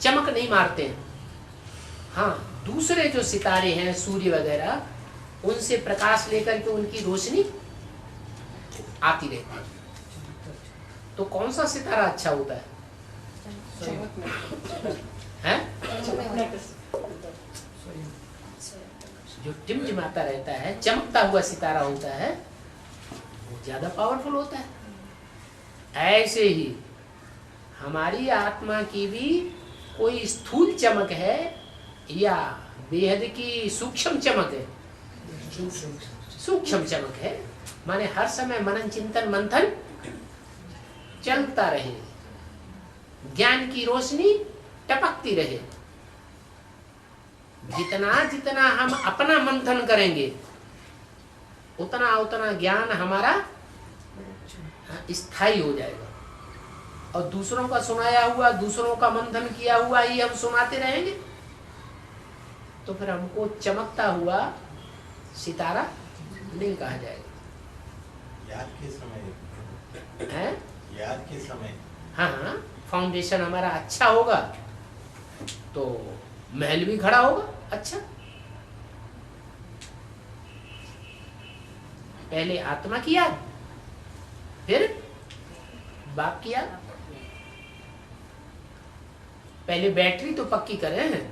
चमक नहीं मारते हैं। हाँ, दूसरे जो सितारे हैं, सूर्य वगैरह, उनसे प्रकाश लेकर के उनकी रोशनी आती रहती है। तो कौन सा सितारा अच्छा होता है? हैं? जो टिमटिमाता रहता है, चमकता हुआ सितारा होता है, वो ज्यादा पावरफुल होता है। ऐसे ही हमारी आत्मा की भी कोई स्थूल चमक है या बेहद की सूक्ष्म चमक है? सूक्ष्म चमक है। माने हर समय मनन चिंतन मंथन चलता रहे, ज्ञान की रोशनी टपकती रहे। जितना जितना हम अपना मंथन करेंगे, उतना उतना ज्ञान हमारा स्थायी हो जाएगा। और दूसरों का सुनाया हुआ, दूसरों का मंथन किया हुआ ही हम सुनाते रहेंगे, तो फिर हमको चमकता हुआ सितारा नहीं कहा जाएगा। याद के समय है? याद के समय हाँ, फाउंडेशन हमारा अच्छा होगा तो महल भी खड़ा होगा अच्छा। पहले आत्मा की याद, फिर बाप की याद। पहले बैटरी तो पक्की करें हैं।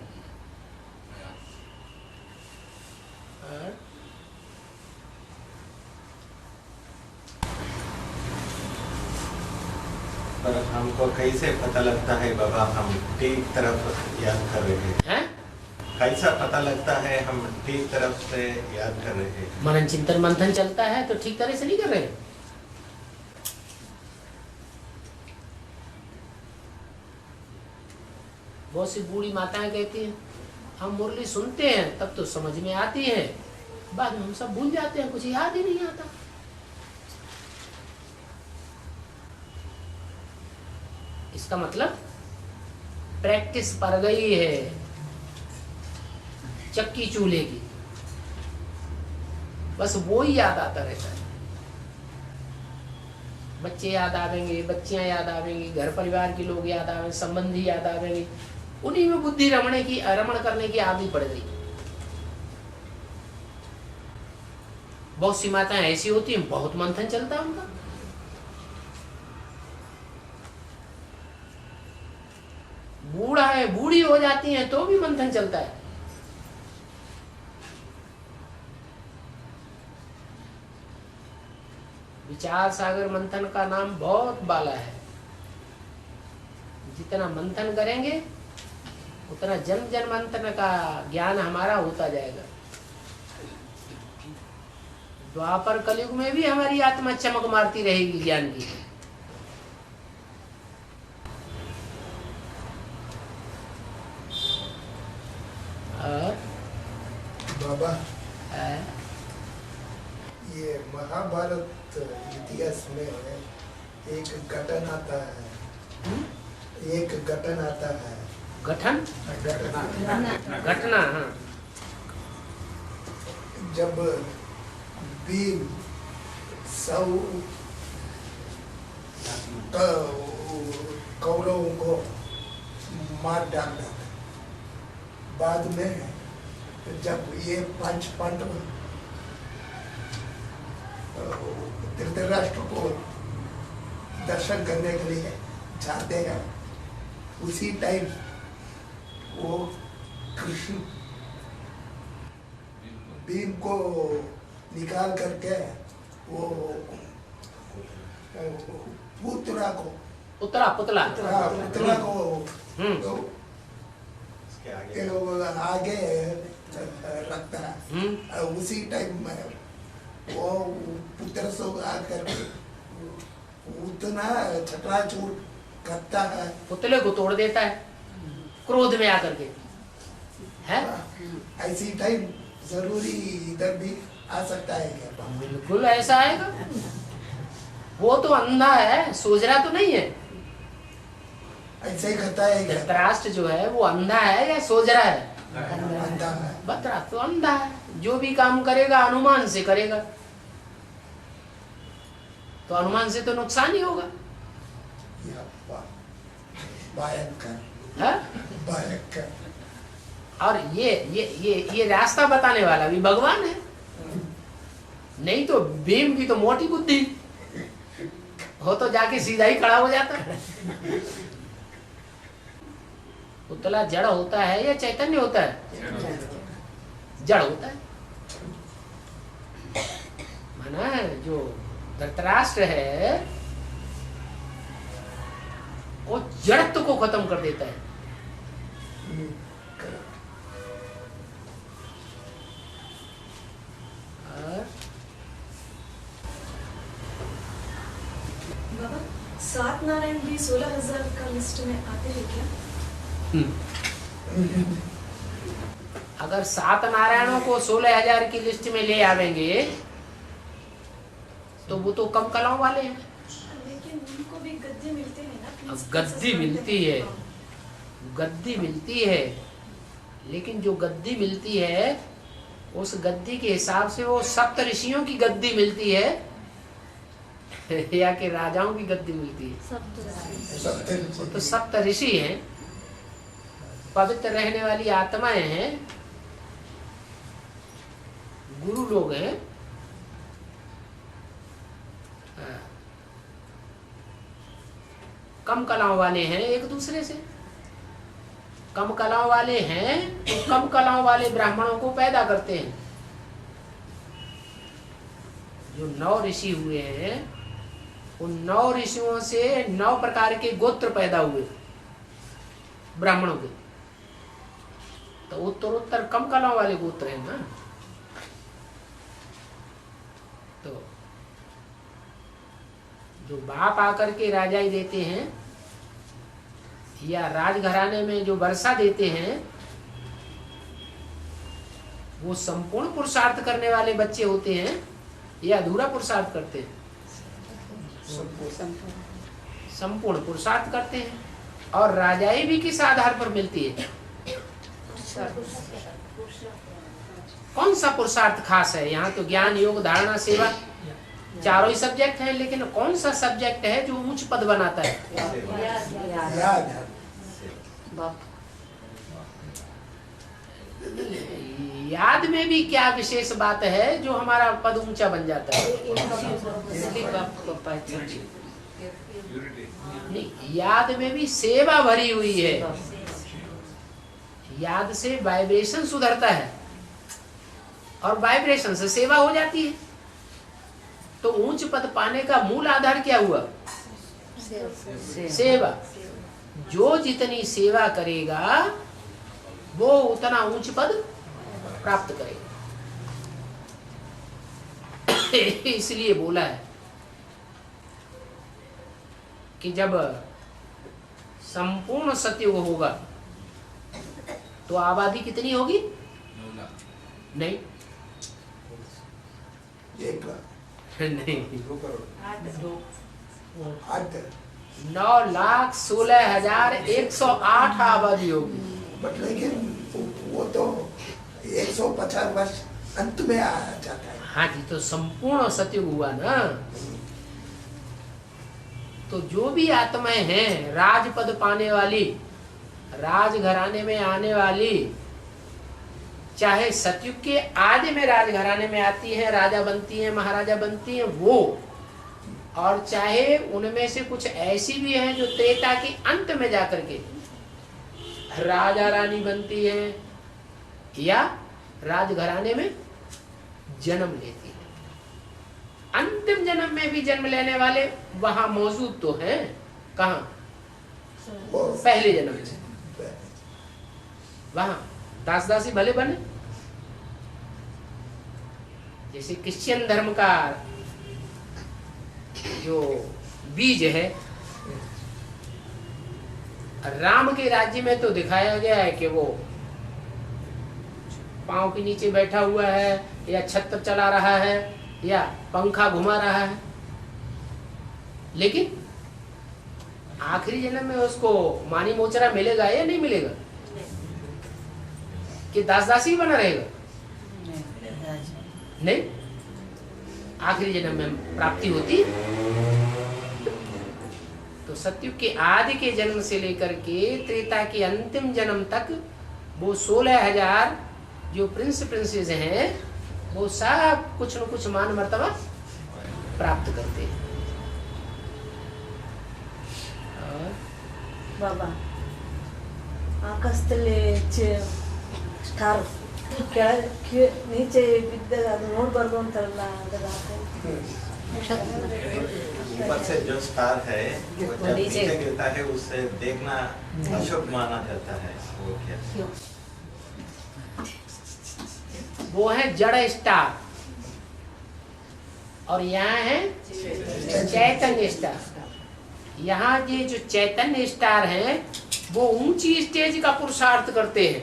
पर हमको कैसे पता लगता है बाबा हम ठीक तरफ याद कर रहे हैं? कैसा पता लगता है हम ठीक तरफ से याद कर रहे हैं? मनन चिंतन मंथन चलता है तो ठीक तरह से नहीं कर रहे। बहुत सी बूढ़ी माताएं कहती हैं हम मुरली सुनते हैं तब तो समझ में आती है, बाद में हम सब भूल जाते हैं, कुछ याद ही नहीं आता। इसका मतलब प्रैक्टिस पड़ गई है चक्की चूल्हे की, बस वो ही याद आता रहता है। बच्चे याद आवेंगे, बच्चियां याद आवेंगी, घर परिवार के लोग याद आवेंगे, संबंधी याद आवेंगे, उन्हीं में बुद्धि रमण करने की आदत पड़ गई। बहुत सी माताएं ऐसी होती हैं, बहुत मंथन चलता है उनका। बूढ़ा है, बूढ़ी हो जाती हैं तो भी मंथन चलता है। विचार सागर मंथन का नाम बहुत बाला है। जितना मंथन करेंगे उतना जन्म जन्मांतर का ज्ञान हमारा होता जाएगा। द्वापर कलयुग में भी हमारी आत्मा चमक मारती रहेगी ज्ञान की। और बाबा, ये महाभारत इतिहास में एक घटन आता है। एक घटन आता है। घटना। हाँ। जब भीम कौरवों को मार डाला, बाद में जब ये 5 पांडव धृतराष्ट्र को दर्शन करने के लिए जाते हैं, उसी टाइम वो कृष्ण भीम को निकाल करके वो पुतला को आगे रखता है। उसी टाइम में वो पुत्र से आकर उतना छटाचूर करता है, पुतले को तोड़ देता है क्रोध में आकर के, है? ऐसी टाइम जरूरी इधर भी आ सकता है क्या? बिल्कुल ऐसा आएगा। वो तो अंधा है, सोच रहा तो नहीं है। ऐसे ही करता है क्या? धृतराष्ट्र जो है वो अंधा है या सोच रहा है? अंधा है। बता तो अंधा है। जो भी काम करेगा अनुमान से करेगा, तो अनुमान से तो नुकसान ही होगा। भयंकर, और ये रास्ता बताने वाला भी भगवान है। नहीं तो भीम की तो मोटी बुद्धि हो तो जाके सीधा ही खड़ा हो जाता है। पुतला जड़ होता है या चैतन्य होता है? जड़ होता है। माना जो धृतराष्ट्र है वो जड़त्व को खत्म कर देता है। बाबा, 7 नारायण भी 16,000 का लिस्ट में आते हैं क्या? अगर 7 नारायणों को 16,000 की लिस्ट में ले आवेंगे तो वो तो कम कलाओं वाले हैं। लेकिन उनको भी गद्दी मिलते हैं ना। अब गद्दी मिलती है, गद्दी मिलती है, लेकिन जो गद्दी मिलती है उस गद्दी के हिसाब से वो सप्त ऋषियों की गद्दी मिलती है या कि राजाओं की गद्दी मिलती है? वो तो सप्त ऋषि हैं, पवित्र रहने वाली आत्माएं हैं, गुरु लोग हैं। कम कलाओं वाले हैं एक दूसरे से। कम कलाओं वाले हैं तो कम कलाओं वाले ब्राह्मणों को पैदा करते हैं। जो 9 ऋषि हुए हैं उन 9 ऋषियों से 9 प्रकार के गोत्र पैदा हुए ब्राह्मणों के। तो उत्तरोत्तर कम कलाओं वाले गोत्र हैं ना। तो जो बाप आकर के राजाई देते हैं या राजघराने में जो वर्षा देते हैं वो संपूर्ण पुरुषार्थ करने वाले बच्चे होते हैं या अधूरा पुरुषार्थ करते हैं? संपूर्ण पुरुषार्थ करते हैं। और राजाई भी किस आधार पर मिलती है? कौन सा पुरुषार्थ खास है? यहाँ तो ज्ञान, योग, धारणा, सेवा चारों ही सब्जेक्ट हैं, लेकिन कौन सा सब्जेक्ट है जो उच्च पद बनाता है? याद में भी क्या विशेष बात है जो हमारा पद ऊंचा बन जाता है? नहीं, याद में भी सेवा भरी हुई है। याद से वाइब्रेशन सुधरता है और वाइब्रेशन से सेवा हो जाती है। तो ऊंच पद पाने का मूल आधार क्या हुआ? सेवा। जो जितनी सेवा करेगा वो उतना ऊंच पद प्राप्त करेगा। इसलिए बोला है कि जब संपूर्ण सतयुग होगा तो आबादी कितनी होगी? नहीं, 1 लाख नहीं, 9,16,108 आबादी होगी। बट लेकिन वो तो 150 वर्ष अंत में आ जाता है। हाँ जी, तो संपूर्ण सतयुग हुआ ना। तो जो भी आत्माएं हैं राजपद पाने वाली, राजघराने में आने वाली, चाहे सतयुग के आदि में राजघराने में आती हैं, राजा बनती हैं, महाराजा बनती हैं वो, और चाहे उनमें से कुछ ऐसी भी हैं जो त्रेता के अंत में जाकर के राजा रानी बनती है या राजघराने में जन्म लेती है। अंतिम जन्म में भी जन्म लेने वाले वहां मौजूद तो हैं। कहाँ? पहले जन्म में वहां दास दासी भले बने। जैसे क्रिश्चियन धर्म का जो बीज है, राम के राज्य में तो दिखाया गया है कि वो पांव के नीचे बैठा हुआ है या छत्र चला रहा है या पंखा घुमा रहा है, लेकिन आखिरी जन्म में उसको मानी मोचरा मिलेगा या नहीं मिलेगा? कि दास दासी बना रहेगा? नहीं, आखिरी जन्म में प्राप्ति होती। तो सतयुग के आदि के जन्म से लेकर के त्रेता के अंतिम जन्म तक वो 16,000 जो प्रिंस प्रिंसेस हैं वो सब कुछ न कुछ मान मर्तबा प्राप्त करते हैं। और ಬಾಬಾ ಆಕಾಶದಲ್ಲಿ ಸ್ಟಾರ್ ಕೆಳಗೆ ನೀಚೆ ಬಿದ್ದಾಗ ಅದು ನೋಡ್ಬಾರ್ದು ಅಂತಾರಲ್ಲ ಅದರ ऊपर से जो स्टार है वो जब नीचे गिरता है उससे देखना अशुभ माना जाता है। वो क्या वो है जड़ स्टार और यहाँ है चैतन्य स्टार। यहाँ के जो चैतन्य स्टार हैं वो ऊंची स्टेज का पुरुषार्थ करते हैं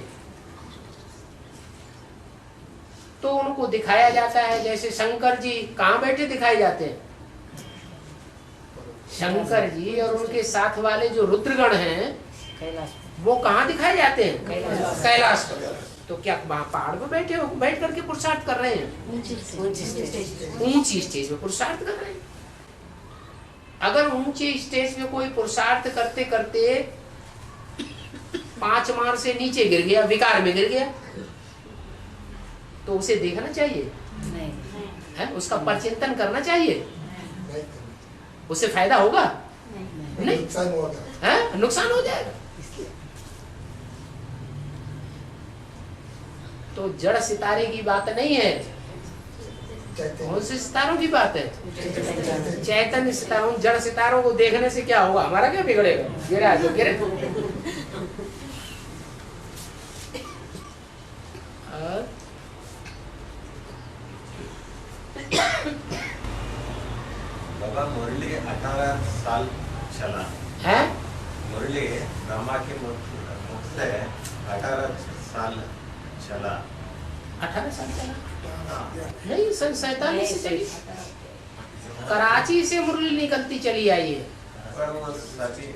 तो उनको दिखाया जाता है। जैसे शंकर जी कहाँ बैठे दिखाए जाते हैं? शंकर जी और उनके साथ वाले जो रुद्रगण हैं वो कहाँ दिखाए जाते हैं? कैलाश पर। तो क्या वहाँ पहाड़ पर बैठ करके पुरुषार्थ कर रहे हैं? ऊंची स्टेज में पुरुषार्थ कर रहे हैं। अगर ऊंची स्टेज में कोई पुरुषार्थ करते करते 5 मार से नीचे गिर गया, विकार में गिर गया, तो उसे देखना चाहिए है? उसका परचिंतन करना चाहिए। उससे फायदा होगा? नहीं, नुकसान होगा। है? नुकसान हो जाएगा। तो जड़ सितारे की बात नहीं है। कौन से सितारों की बात है? चैतन्य सितारों। जड़ सितारों को देखने से क्या होगा? हमारा क्या बिगड़ेगा? गिरा जो गिरे। बाबा मुरली 18 साल चला है? मुरली ब्रह्मा के मुख से 18 साल चला। 18 साल चला? नहीं, सन 47 से चली। कराची से मुरली निकलती चली आई है, पर वो सभी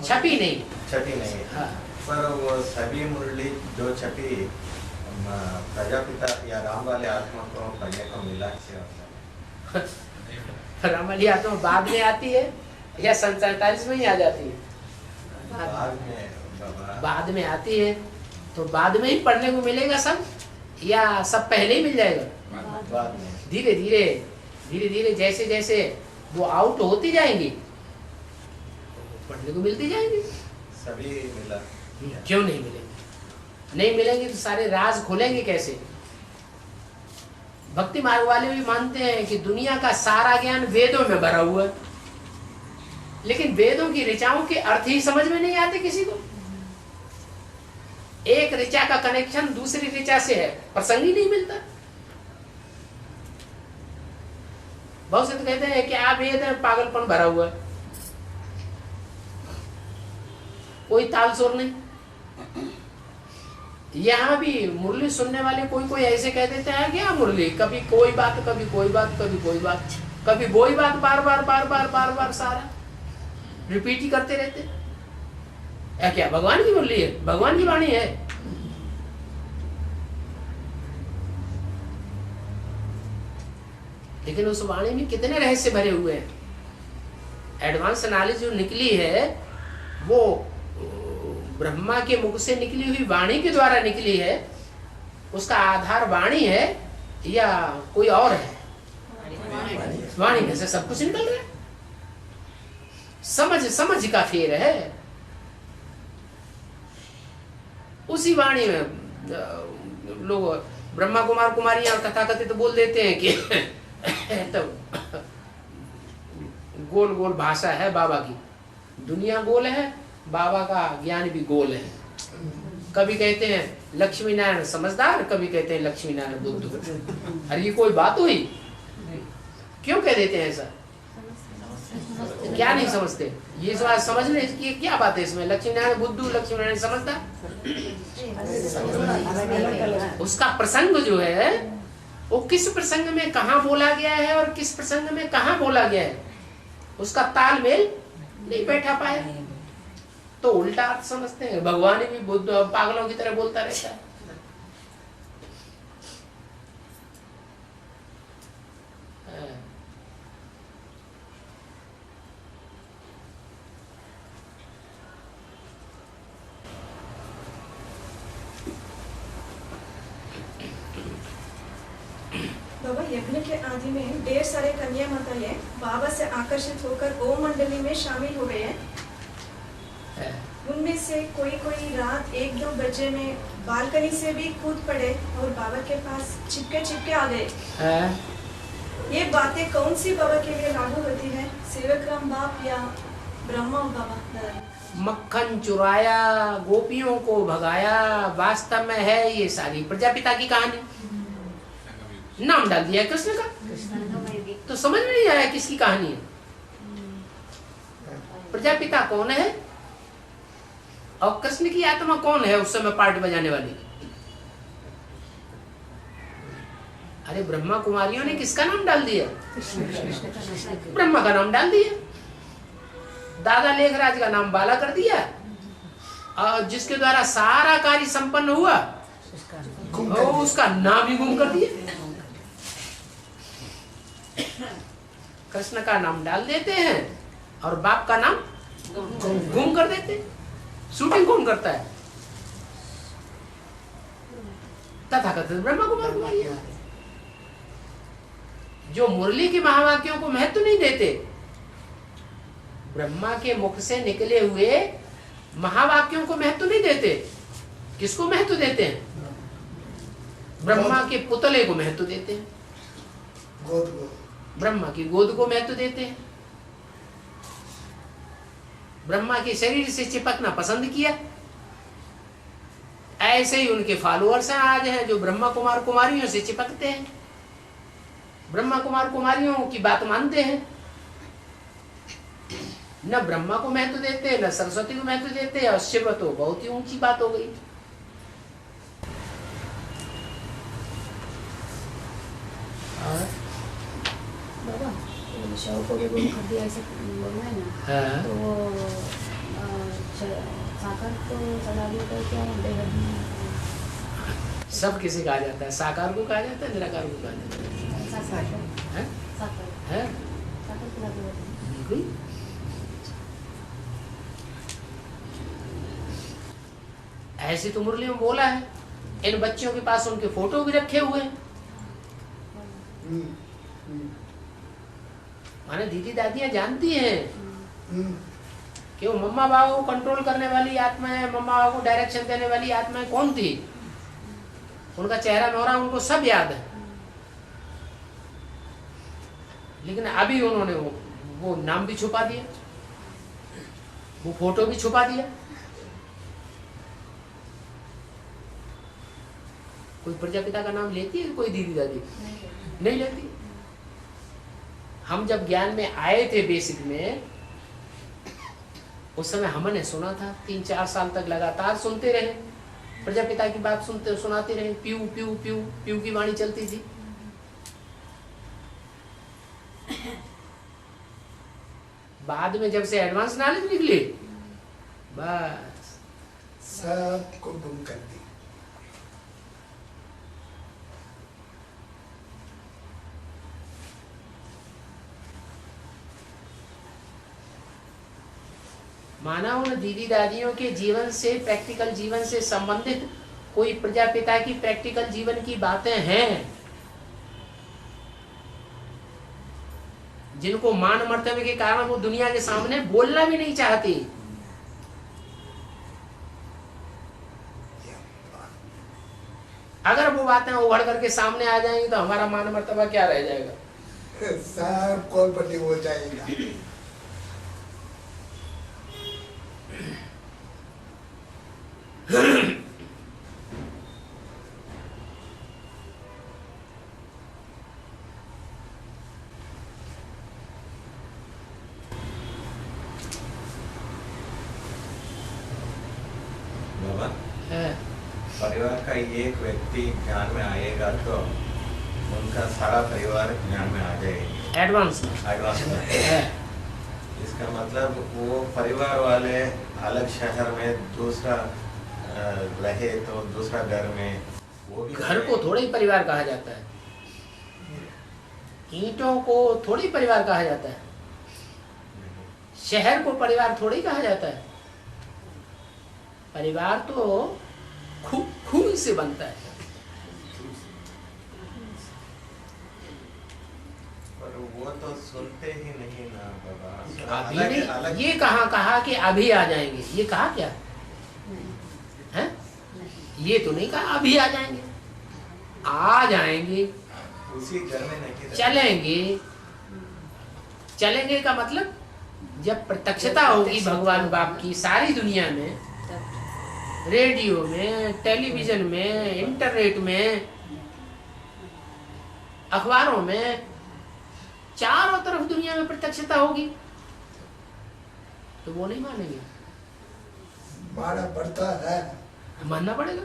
छपी नहीं। छपी नहीं। हाँ। पर वो सभी मुरली जो छपी प्रजापिता या राम वाले आत्मा को पढ़ने को मिला क्या? राम वाली आत्मा बाद में आती है या सन 47 में ही आ जाती है? बाद में बाबा बाद में आती है। तो बाद में ही पढ़ने को मिलेगा सब या सब पहले ही मिल जाएगा? बाद में धीरे धीरे धीरे धीरे जैसे जैसे वो आउट होती जाएंगी पढ़ने को मिलती जाएंगी। सभी मिला। क्यों नहीं मिलेंगे? नहीं मिलेंगे तो सारे राज खोलेंगे कैसे? भक्ति मार्ग वाले भी मानते हैं कि दुनिया का सारा ज्ञान वेदों में भरा हुआ है, लेकिन वेदों की ऋचाओं के अर्थ ही समझ में नहीं आते किसी को। एक ऋचा का कनेक्शन दूसरी ऋचा से है, प्रसंग ही नहीं मिलता। बहुत से तो कहते हैं कि आप वेद है, पागलपन भरा हुआ है, कोई ताल सुर नहीं। यहाँ भी मुरली सुनने वाले कोई कोई ऐसे कह देते हैं क्या मुरली कभी कोई बात कभी कोई बात कभी कोई बात कभी वही बात बार बार बार बार बार बार सारा रिपीट ही करते रहते। क्या भगवान की मुरली है? भगवान की वाणी है। लेकिन उस वाणी में कितने रहस्य भरे हुए हैं। एडवांस नॉलेज जो निकली है वो ब्रह्मा के मुख से निकली हुई वाणी के द्वारा निकली है। उसका आधार वाणी है या कोई और है? वाणी में से सब कुछ निकल रहा है। समझ समझ का फेर है। उसी वाणी में लोग ब्रह्मा कुमार कुमारियां तथाकथित तो बोल देते हैं कि तो गोल गोल भाषा है बाबा की। दुनिया गोल है, बाबा का ज्ञान भी गोल है। कभी कहते हैं लक्ष्मी नारायण समझदार, कभी कहते हैं लक्ष्मी नारायण बुद्धू। अरे ये कोई बात हुई? क्यों कह देते हैं ऐसा? क्या नहीं समझते? ये बात समझने की क्या बात है इसमें? लक्ष्मी नारायण बुद्धू, लक्ष्मी नारायण समझदार। उसका प्रसंग जो है वो किस प्रसंग में कहाँ बोला गया है और किस प्रसंग में कहाँ बोला गया है, उसका तालमेल नहीं बैठा पाया तो उल्टा अर्थ समझते हैं। भगवान भी बुद्ध पागलों की तरह बोलता रहता है। विघ्न के आदि में ढेर सारे कन्या माताएं बाबा से आकर्षित होकर ओम मंडली में शामिल हो गए हैं। उनमें से कोई कोई रात 1-2 बजे में बालकनी से भी कूद पड़े और बाबा के पास चिपके आ गए। ये बातें कौन सी बाबा के लिए लागू होती है, सेवक राम बाप या ब्रह्मा बाबा? मक्खन चुराया, गोपियों को भगाया, वास्तव में है ये सारी प्रजापिता की कहानी। नाम डाल दिया कृष्ण का, तो समझ में नहीं आया किसकी कहानी है। प्रजापिता कौन है और कृष्ण की आत्मा कौन है उस समय पार्ट बजाने वाली? अरे ब्रह्मा कुमारियों ने किसका नाम डाल दिया? ब्रह्मा का नाम डाल दिया। दादा लेखराज का नाम बाला कर दिया और जिसके द्वारा सारा कार्य संपन्न हुआ उसका नाम ही गुम कर दिया। कृष्ण का नाम डाल देते हैं और बाप का नाम गुम कर देते हैं। शूटिंग कौन करता है? तथाकथित ब्रह्मा कुमार कुमारी, जो मुरली के महावाक्यों को महत्व नहीं देते। ब्रह्मा के मुख से निकले हुए महावाक्यों को महत्व नहीं देते। किसको महत्व देते हैं? ब्रह्मा के पुतले को महत्व देते हैं, ब्रह्मा की गोद को महत्व देते हैं, ब्रह्मा के शरीर से चिपकना पसंद किया। ऐसे ही उनके फॉलोअर्स हैं आज हैं जो ब्रह्मा कुमार कुमारियों से चिपकते हैं, ब्रह्मा कुमार कुमारियों की बात मानते हैं। न ब्रह्मा को महत्व देते, न सरस्वती को महत्व देते, और शिव तो बहुत ही ऊंची बात हो गई। बाबा शव को गुम कर दिया ऐसे बोलना है ना, तो वो साकार को चढ़ा दिया तो क्या बेहद सब किसे कहा जाता है? साकार को कहा जाता है, निराकार को कहा जाता है। बिल्कुल। ऐसे तो मुरली में बोला है। इन बच्चों के पास उनके फोटो भी रखे हुए हैं। माने दीदी दादियां जानती हैं कि वो मम्मा बाबा को कंट्रोल करने वाली आत्मा है, मम्मा बाबा को डायरेक्शन देने वाली आत्मा कौन थी। उनका चेहरा मोहरा उनको सब याद है, लेकिन अभी उन्होंने वो नाम भी छुपा दिया, वो फोटो भी छुपा दिया। कोई प्रजापिता का नाम लेती है कोई दीदी दादी? नहीं लेती। हम जब ज्ञान में आए थे बेसिक में, उस समय हमने सुना था, 3-4 साल तक लगातार सुनते रहे, प्रजापिता की बात सुनाते रहे। प्यू प्यू प्यू प्यू की वाणी चलती थी। बाद में जब से एडवांस नॉलेज निकली, बस सबको गुम कर दी। माना उन दीदी दादियों के जीवन से, प्रैक्टिकल जीवन से संबंधित कोई प्रजापिता की प्रैक्टिकल जीवन की बातें हैं जिनको मान मर्तबे के कारण वो दुनिया के सामने बोलना भी नहीं चाहती। अगर वो बातें उघड़ करके सामने आ जाएंगी तो हमारा मान मर्तबा क्या रह जाएगा? सब कॉल पर हो जाएगा। बाबा, परिवार का एक व्यक्ति ज्ञान में आएगा तो उनका सारा परिवार ज्ञान में आ जाएगा एडवांस में। इसका मतलब वो परिवार वाले अलग शहर में दूसरा रहे तो दूसरा घर में, वो भी घर को थोड़ा ही परिवार कहा जाता है, ईंटों को थोड़ी परिवार कहा जाता है, शहर को परिवार थोड़ी कहा जाता है। परिवार तो खून से बनता है। वो तो सुनते ही नहीं ना बाबा। अभी अलग- नहीं, अलग- ये कहाँ कहा कि अभी आ जाएंगे, ये कहा क्या है? ये तो नहीं कहा अभी आ जाएंगे, आ जाएंगे, उसी घर में नहीं रहते। चलेंगे। चलेंगे का मतलब जब प्रत्यक्षता होगी भगवान बाप की सारी दुनिया में, रेडियो में, टेलीविजन में, इंटरनेट में, अखबारों में, चारों तरफ दुनिया में प्रत्यक्षता होगी, तो वो नहीं मानेंगे। माना पड़ता है। मानना पड़ेगा,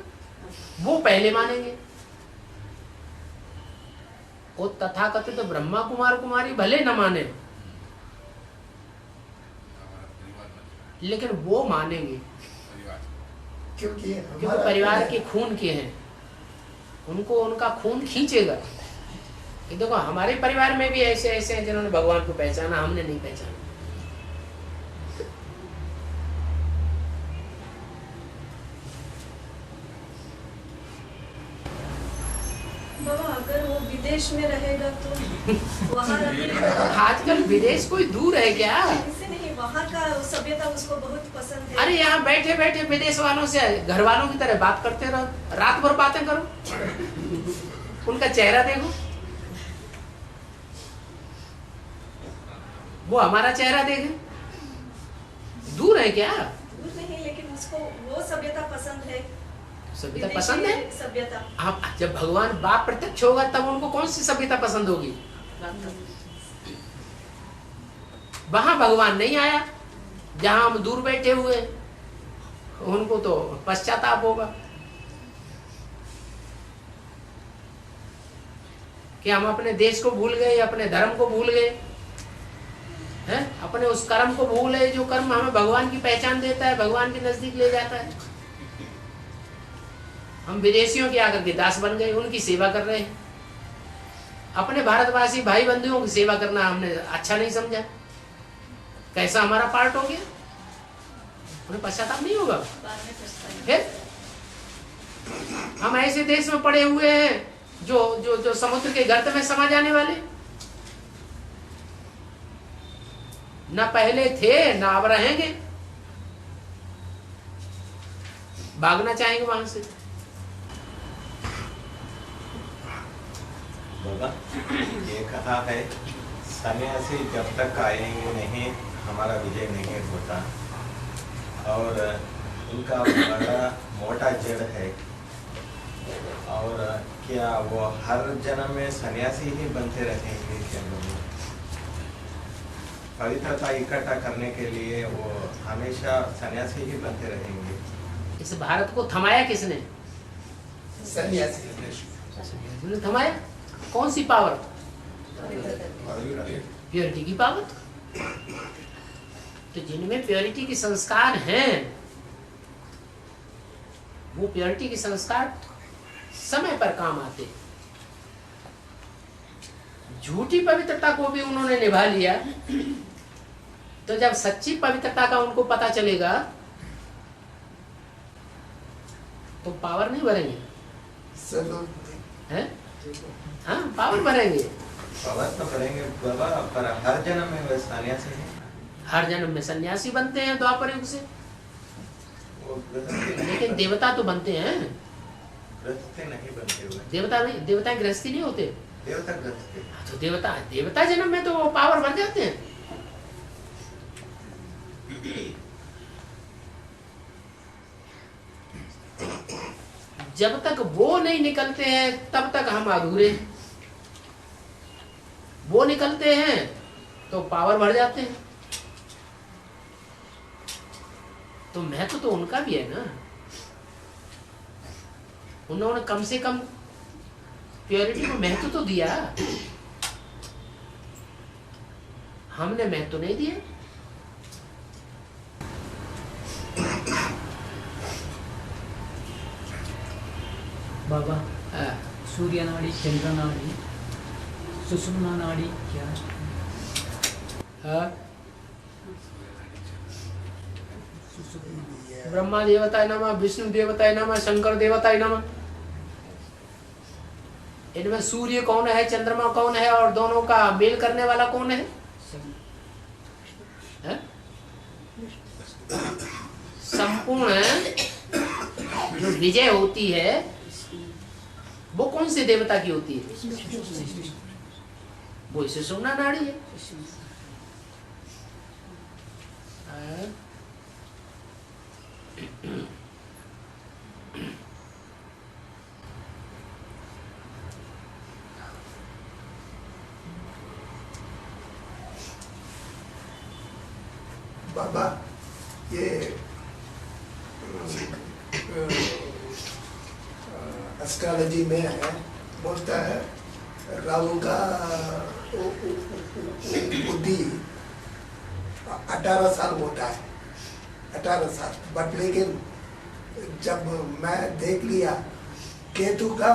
वो पहले मानेंगे। वो तथाकथित ब्रह्मा कुमार कुमारी भले न माने, लेकिन वो मानेंगे, क्योंकि क्योंकि हमारा परिवार के खून के हैं, उनको उनका खून खींचेगा कि देखो हमारे परिवार में भी ऐसे ऐसे हैं जिन्होंने भगवान को पहचाना, हमने नहीं पहचाना। बाबा अगर वो विदेश में रहेगा तो वहाँ रहने आजकल विदेश कोई दूर है क्या? ऐसे नहीं, वहाँ का सभ्यता उसको बहुत पसंद है। अरे यहाँ बैठे बैठे विदेश वालों से घर वालों की तरह बात करते रहो, रात भर बातें करो, उनका चेहरा देखो, वो हमारा चेहरा देखे। दूर है क्या? दूर नहीं, लेकिन उसको वो सभ्यता पसंद है। सभ्यता विदेशी पसंद है। सभ्यता। आप जब भगवान बाप प्रत्यक्ष होगा तब उनको कौन सी सभ्यता पसंद होगी? वहां भगवान नहीं आया, जहां हम दूर बैठे हुए, उनको तो पश्चाताप होगा कि हम अपने देश को भूल गए, अपने धर्म को भूल गए हैं, अपने उस कर्म को भूल गए जो कर्म हमें भगवान की पहचान देता है, भगवान के नजदीक ले जाता है। हम विदेशियों के आकर के दास बन गए, उनकी सेवा कर रहे हैं। अपने भारतवासी भाई बंधुओं की सेवा करना हमने अच्छा नहीं समझा, कैसा हमारा पार्ट हो गया, उन्हें पश्चाताप नहीं होगा। बाद में पछताएंगे। फिर हम ऐसे देश में पड़े हुए हैं जो जो जो समुद्र के गर्त में समा जाने वाले, ना पहले थे ना अब रहेंगे, भागना चाहेंगे वहां से। बाबा ये कहा है सन्यासी जब तक आएंगे नहीं हमारा विजय नहीं होता, और उनका बड़ा मोटा जड़ है, और क्या वो हर जन्म में सन्यासी ही बनते रहेंगे क्या? लोग पवित्रता इकट्ठा करने के लिए वो हमेशा सन्यासी ही बनते रहेंगे। इस भारत को थमाया किसने? सन्यासी ने थमाया। कौन सी पावर? प्योरिटी की पावर। तो जिनमें प्योरिटी के संस्कार हैं, वो प्योरिटी के संस्कार समय पर काम आते। झूठी पवित्रता को भी उन्होंने निभा लिया, तो जब सच्ची पवित्रता का उनको पता चलेगा तो पावर नहीं भरेंगे, हैं? हाँ पावर भरेंगे, पावर तो करेंगे बाबा, पर हर जन्म में वे सन्यासी हैं। हर जन्म में सन्यासी बनते हैं द्वापर युग से, वो गृहस्थी नहीं लेकिन देवता तो बनते हैं। गृहस्थी नहीं बनते हुए, देवता नहीं, देवता गृहस्थी नहीं होते। देवता गृहस्थी। तो देवता जन्म में तो वो पावर बन जाते हैं। जब तक वो नहीं निकलते हैं तब तक हम अधूरे। वो निकलते हैं तो पावर बढ़ जाते हैं। तो महत्व तो उनका भी है ना, उन्होंने कम से कम प्योरिटी को महत्व तो दिया, हमने महत्व नहीं दिया। बाबा हाँ। सूर्य नाड़ी, चंद्र नाड़ी, सुषुम्ना नाड़ी क्या? हाँ। ब्रह्मा देवताय नमः, विष्णु देवताय नमः, शंकर देवताय नमः, इनमें सूर्य कौन है, चंद्रमा कौन है, और दोनों का मेल करने वाला कौन है? संपूर्ण जो विजय होती है वो कौन से देवता की होती है? वो सुषुम्ना नाड़ी है। बाबा ये एस्ट्रोलॉजी में है, बोलता है राहु का बुद्धि 18 साल होता है, 18 साल। बट लेकिन जब मैं देख लिया केतु का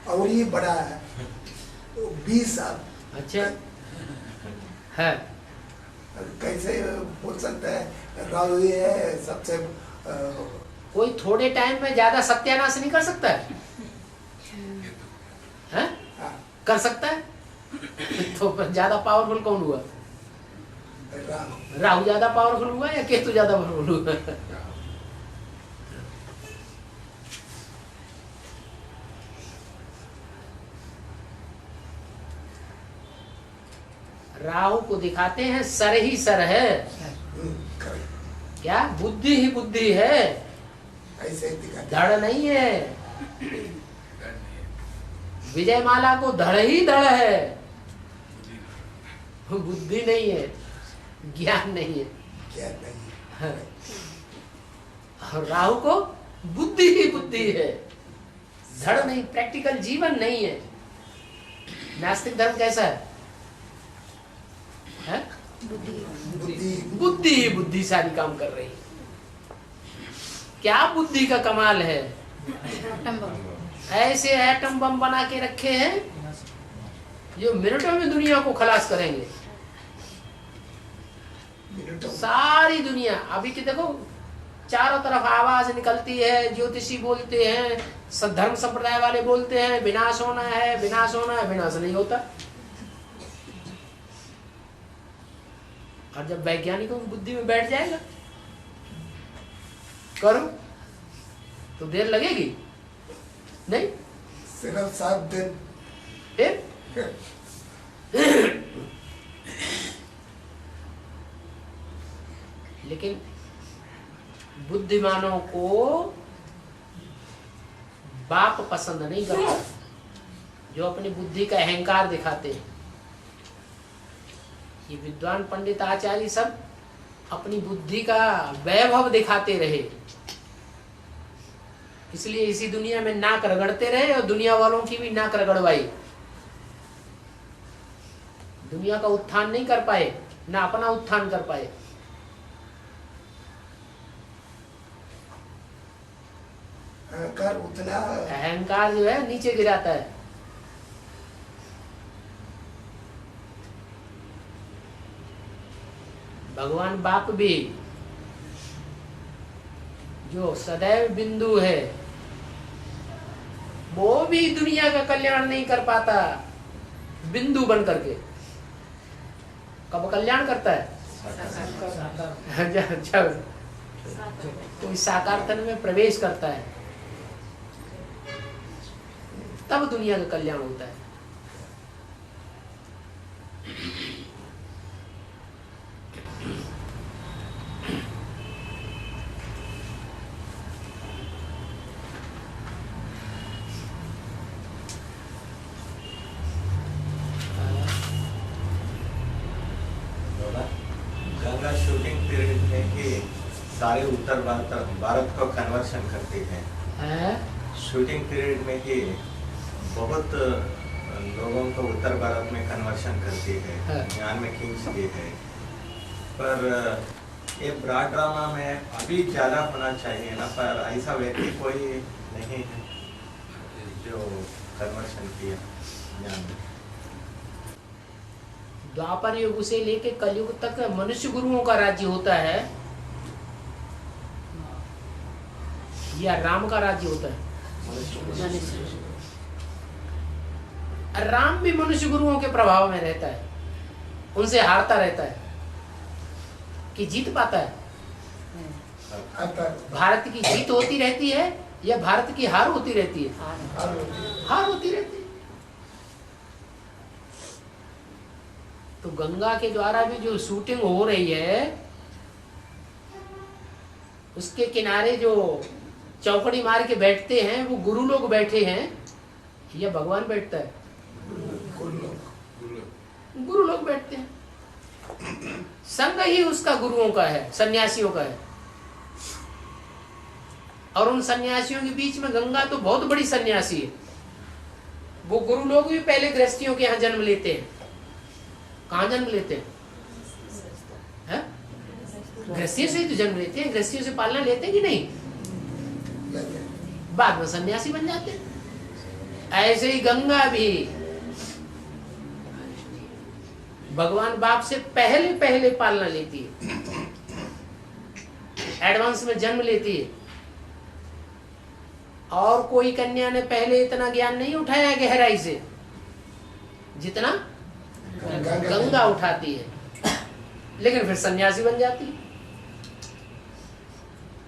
और ही बड़ा है 20 साल। अच्छा है, कैसे बोल सकते हैं राहु ये है सबसे कोई थोड़े टाइम में ज्यादा सत्यानाश नहीं कर सकता है? हैं? कर सकता है? तो ज्यादा पावरफुल कौन हुआ? राहु ज्यादा पावरफुल हुआ या केतु ज्यादा पावरफुल हुआ? राहु को दिखाते हैं सर ही सर है, क्या बुद्धि ही बुद्धि है, ऐसे धड़ नहीं है। विजय माला को धड़ ही धड़ है, बुद्धि नहीं है, ज्ञान नहीं है। ज्ञान नहीं है। और राहु को बुद्धि ही बुद्धि है, धड़ नहीं, प्रैक्टिकल जीवन नहीं है। नास्तिक धर्म कैसा है? बुद्धि ही बुद्धि सारी काम कर रही है। क्या बुद्धि का कमाल है, ऐसे एटम बम बना के रखे हैं जो मिनटों में दुनिया को खलास करेंगे। सारी दुनिया अभी की देखो, चारों तरफ आवाज निकलती है, ज्योतिषी बोलते हैं, धर्म संप्रदाय वाले बोलते हैं विनाश होना है, विनाश होना है, विनाश नहीं होता। और जब वैज्ञानिकों की बुद्धि में बैठ जाएगा करो तो देर लगेगी नहीं, सिर्फ 7 दिन फिर लेकिन बुद्धिमानों को बाप पसंद नहीं करता, जो अपनी बुद्धि का अहंकार दिखाते हैं। ये विद्वान पंडित आचार्य सब अपनी बुद्धि का वैभव दिखाते रहे, इसलिए इसी दुनिया में नाक रगड़ते रहे और दुनिया वालों की भी नाक रगड़वाई। दुनिया का उत्थान नहीं कर पाए, ना अपना उत्थान कर पाए। अहंकार जो है नीचे गिराता है। भगवान बाप भी जो सदैव बिंदु है, वो भी दुनिया का कल्याण नहीं कर पाता बिंदु बन करके। कब कल्याण करता है? जब कोई साकार तन में प्रवेश करता है तब दुनिया का कल्याण होता है। गंगा शूटिंग पीरियड में ही सारे उत्तर भारत को कन्वर्शन करते हैं। शूटिंग पीरियड में ही बहुत लोगों को उत्तर भारत में कन्वर्शन करती है, ज्ञान में खींचती है। पर ये ब्रॉड ड्रामा में अभी ज़्यादा होना चाहिए ना, पर ऐसा व्यक्ति कोई नहीं है जो कन्वर्शन किया ज्ञान में। द्वापर युग से लेके कलयुग तक मनुष्य गुरुओं का राज्य होता है या राम का राज्य होता है? राम भी मनुष्य गुरुओं के प्रभाव में रहता है, उनसे हारता रहता है कि जीत पाता है? भारत की जीत होती रहती है या भारत की हार होती रहती है? हार होती रहती है। तो गंगा के द्वारा भी जो शूटिंग हो रही है, उसके किनारे जो चौकड़ी मार के बैठते हैं वो गुरु लोग बैठे हैं या भगवान बैठता है? गुरु लोग बैठते हैं। संग ही उसका गुरुओं का है, सन्यासियों का है। और उन सन्यासियों के बीच में गंगा तो बहुत बड़ी सन्यासी है। वो गुरु लोग भी पहले गृहस्थियों के यहाँ जन्म लेते हैं। कहाँ जन्म लेते हैं? गृहस्थियों से ही तो जन्म लेते हैं, गृहस्थियों से पालना लेते हैं कि नहीं? बाद में सन्यासी बन जाते हैं। ऐसे ही गंगा भी भगवान बाप से पहले पहले पालना लेती है, एडवांस में जन्म लेती है। और कोई कन्या ने पहले इतना ज्ञान नहीं उठाया गहराई से जितना गंगा उठाती है, लेकिन फिर सन्यासी बन जाती है।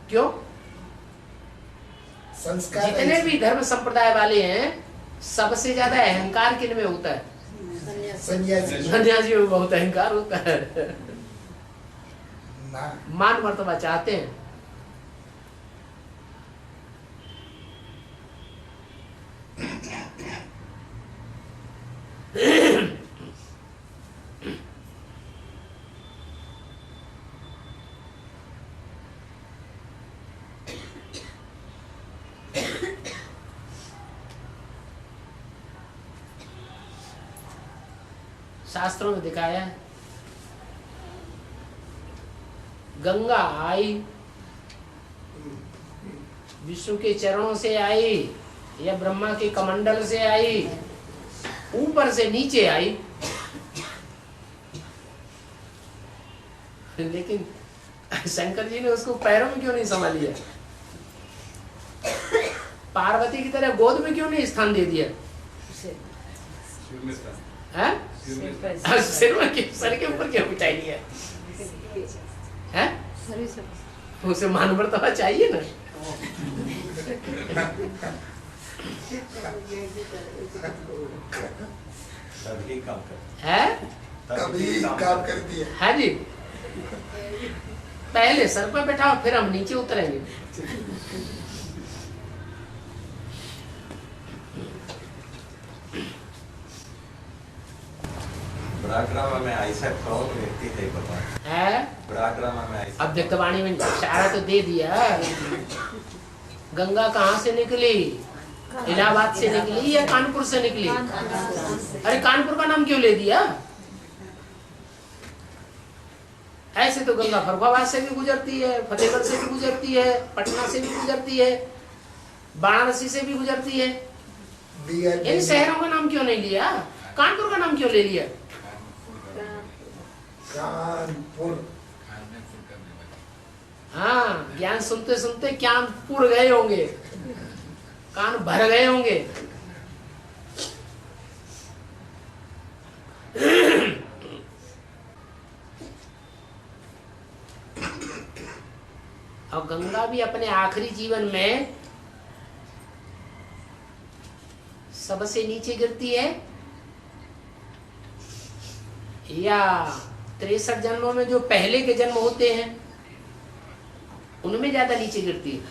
क्यों? संस्कार जितने भी धर्म संप्रदाय वाले हैं, सबसे ज्यादा अहंकार किन में होता है? सन्यासी में बहुत अहंकार होता है। मान मर्तबा चाहते हैं। शास्त्रों में दिखाया है, गंगा आई, विष्णु के चरणों से आई या ब्रह्मा के कमंडल से आई, ऊपर से नीचे आई। लेकिन शंकर जी ने उसको पैरों में क्यों नहीं समा लिया? पार्वती की तरह गोद में क्यों नहीं स्थान दे दिया? सिर में, सर के ऊपर क्यों बिठाई लिया? उसे मान मर्तबा चाहिए ना। तभी काम करती है। हाँ जी, पहले सर पर बैठाओ, फिर हम नीचे उतरेंगे। ब्राह्मणा में ऐसा कौन व्यक्ति है भगवान? है ब्राह्मणा में ऐसा। अब देख वाणी में इशारा तो दे दिया। गंगा कहाँ से निकली? इलाहाबाद से निकली या कानपुर से निकली? अरे कानपुर का नाम क्यों ले दिया? ऐसे तो गंगा फरुखाबाद से भी गुजरती है, फतेहगढ़ से भी गुजरती है, पटना से भी गुजरती है, वाराणसी से भी गुजरती है। इन शहरों का नाम क्यों नहीं लिया? कानपुर का नाम क्यों ले लिया? कानपुर। हाँ, ज्ञान सुनते सुनते कानपुर गए होंगे, कान भर गए होंगे। और गंगा भी अपने आखिरी जीवन में सबसे नीचे गिरती है या 63 जन्मों में जो पहले के जन्म होते हैं उनमें ज्यादा नीचे गिरती है?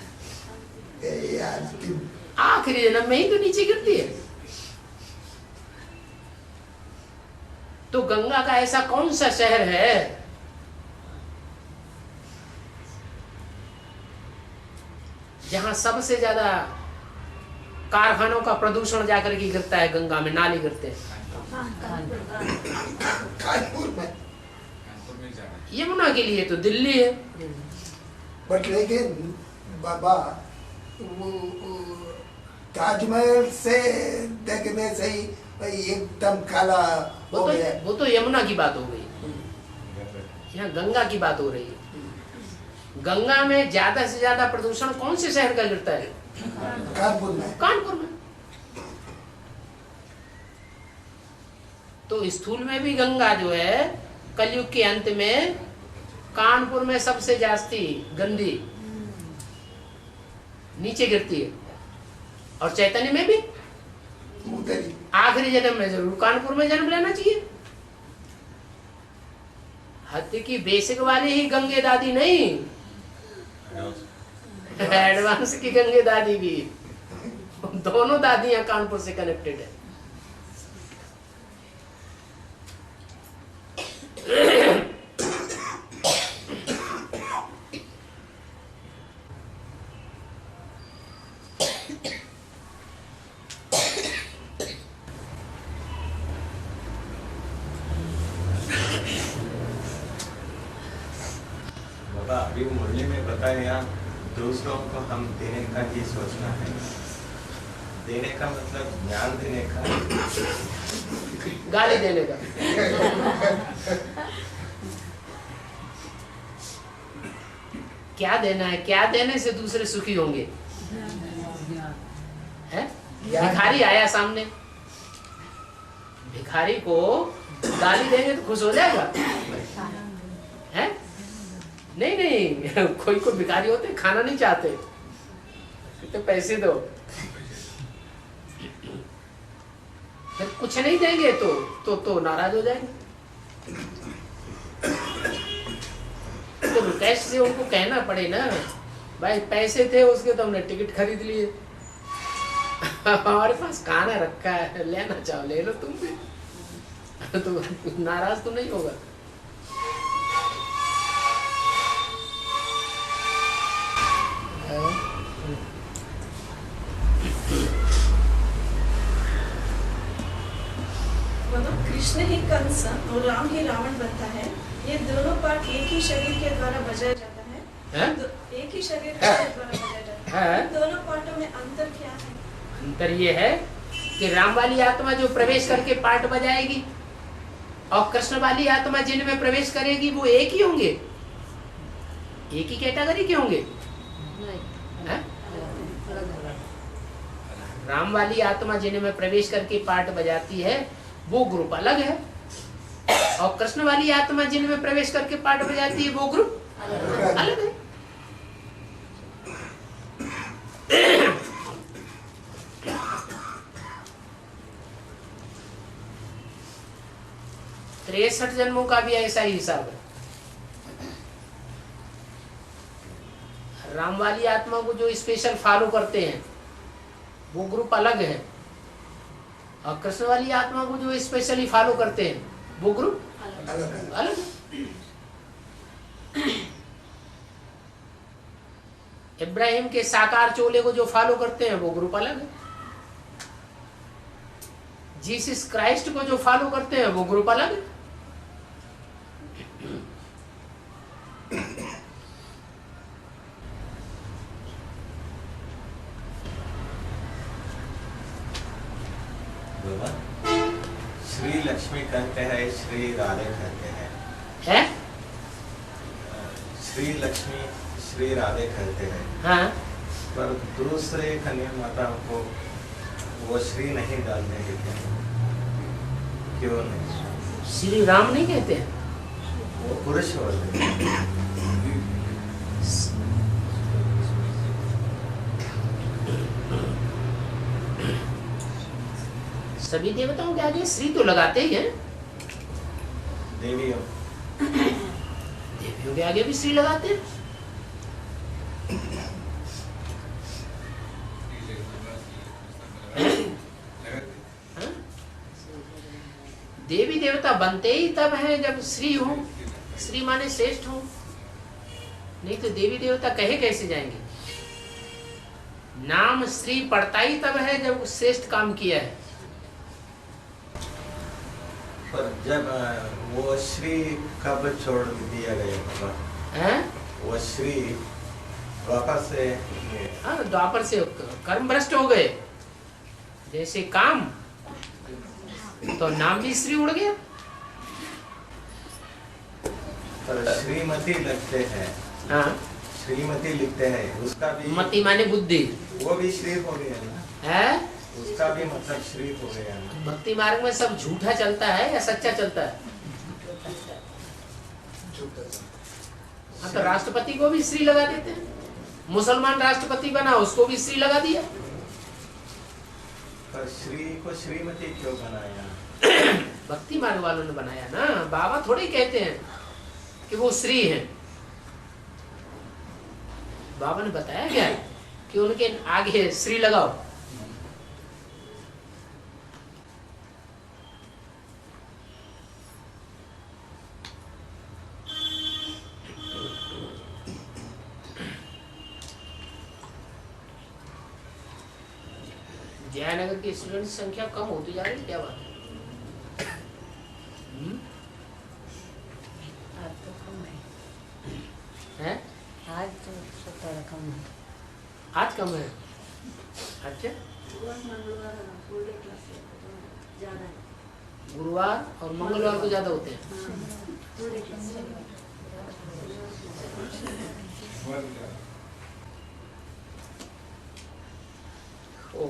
आखिरी जन्म में ही तो नीचे गिरती है। तो गंगा का ऐसा कौन सा शहर है जहां सबसे ज्यादा कारखानों का प्रदूषण जाकर के गिरता है? गंगा में नाले गिरते हैं। कानपुर में। यमुना के लिए तो दिल्ली है। बट लेकिन बाबा ताजमहल से देखने से ही एकदम काला हो गया। वो तो यमुना की बात हो गई, यहाँ गंगा की बात हो रही है। गंगा में ज्यादा से ज्यादा प्रदूषण कौन से शहर का गिरता है? कानपुर में। कानपुर में। तो स्थूल में भी गंगा जो है कलयुग के अंत में कानपुर में सबसे जास्ती गंदी नीचे गिरती है, और चैतन्य में भी उधरी आखिरी जन्म में जरूर कानपुर में जन्म लेना चाहिए। हत्या की बेसिक वाली ही गंगे दादी नहीं, एडवांस की गंगे दादी भी, दोनों दादियां कानपुर से कनेक्टेड है। बाबा अभी मुरली में बताया दूसरों को हम देने का ही सोचना है। देने का मतलब ज्ञान देने का, गाली देने का। क्या देना है? क्या देने से दूसरे सुखी होंगे? है? भिखारी आया सामने, भिखारी को गाली देंगे तो खुश हो जाएगा? है? नहीं नहीं, कोई कोई भिखारी होते खाना नहीं चाहते, तो पैसे दो। फिर कुछ नहीं देंगे तो नाराज हो जाएंगे। तो रिक्वेस्ट से उनको कहना पड़े ना, भाई पैसे थे उसके तो हमने टिकट खरीद लिए, हमारे पास खाना रखा है, लेना चाहो ले लो तुम भी, तो नाराज तो नहीं होगा। कृष्ण ही कंस और राम ही रावण बनता है। ये दोनों पार्ट एक ही शरीर के द्वारा बजाया जाता है, एक ही शरीर के द्वारा बजाया जाता है। दोनों पार्टों में अंतर क्या है? अंतर ये है कि राम वाली आत्मा जो प्रवेश करके पार्ट बजाएगी और कृष्ण वाली आत्मा जिनमें प्रवेश करेगी वो एक ही होंगे, एक ही कैटेगरी के होंगे। राम वाली आत्मा जिनमें प्रवेश करके पार्ट बजाती है वो ग्रुप अलग है, और कृष्ण वाली आत्मा जिनमें प्रवेश करके पार्ट बजाती है वो ग्रुप अलग है। 63 जन्मों का भी ऐसा ही हिसाब है। राम वाली आत्मा को जो स्पेशल फॉलो करते हैं वो ग्रुप अलग है, और कृष्ण वाली आत्मा को जो स्पेशली फॉलो करते हैं वो ग्रुप अलग है। इब्राहिम के साकार चोले को जो फॉलो करते हैं वो ग्रुप अलग है। जीसस क्राइस्ट को जो फॉलो करते हैं वो ग्रुप अलग है। श्री लक्ष्मी कहते हैं, श्री राधे कहते हैं, है? श्री लक्ष्मी श्री राधे कहते हैं। हाँ। पर दूसरे कन्या माता को वो श्री नहीं डालने देते, क्यों नहीं? श्री राम नहीं कहते हैं, वो पुरुष होते हैं। सभी देवताओं के आगे श्री तो लगाते ही हैं। देवियों के आगे भी श्री लगाते हैं। हाँ? देवी देवता बनते ही तब हैं जब श्री हो, श्री माने श्रेष्ठ हो, नहीं तो देवी देवता कहे कैसे जाएंगे। नाम श्री पड़ता ही तब है जब श्रेष्ठ काम किया है। पर जब वो श्री कब छोड़ दिया गया बाबा? वो श्री वापस से द्वापर से कर्म भ्रष्ट हो गए, जैसे काम, तो नाम भी श्री उड़ गया। पर श्रीमती लगते हैं। हाँ, श्रीमती लिखते हैं, उसका भी मति माने बुद्धि, वो भी श्री हो गया ना? है? उसका भी मतलब श्री हो गया ना। भक्ति मार्ग में सब झूठा चलता है या सच्चा चलता है? हाँ, तो राष्ट्रपति को भी श्री लगा देते हैं। मुसलमान राष्ट्रपति बना, उसको भी श्री लगा दिया। पर श्री को श्रीमती क्यों बनाया? भक्ति मार्ग वालों ने बनाया ना। बाबा थोड़े कहते हैं कि वो श्री हैं। बाबा ने बताया क्या कि उनके आगे श्री लगाओ। जयनगर की स्टूडेंट संख्या कम होती जा रही है, क्या बात है? आज तो कम हैं? आज तो थोड़ा कम है। आज कम है। अच्छा, गुरुवार और मंगलवार को ज्यादा होते हैं। ओ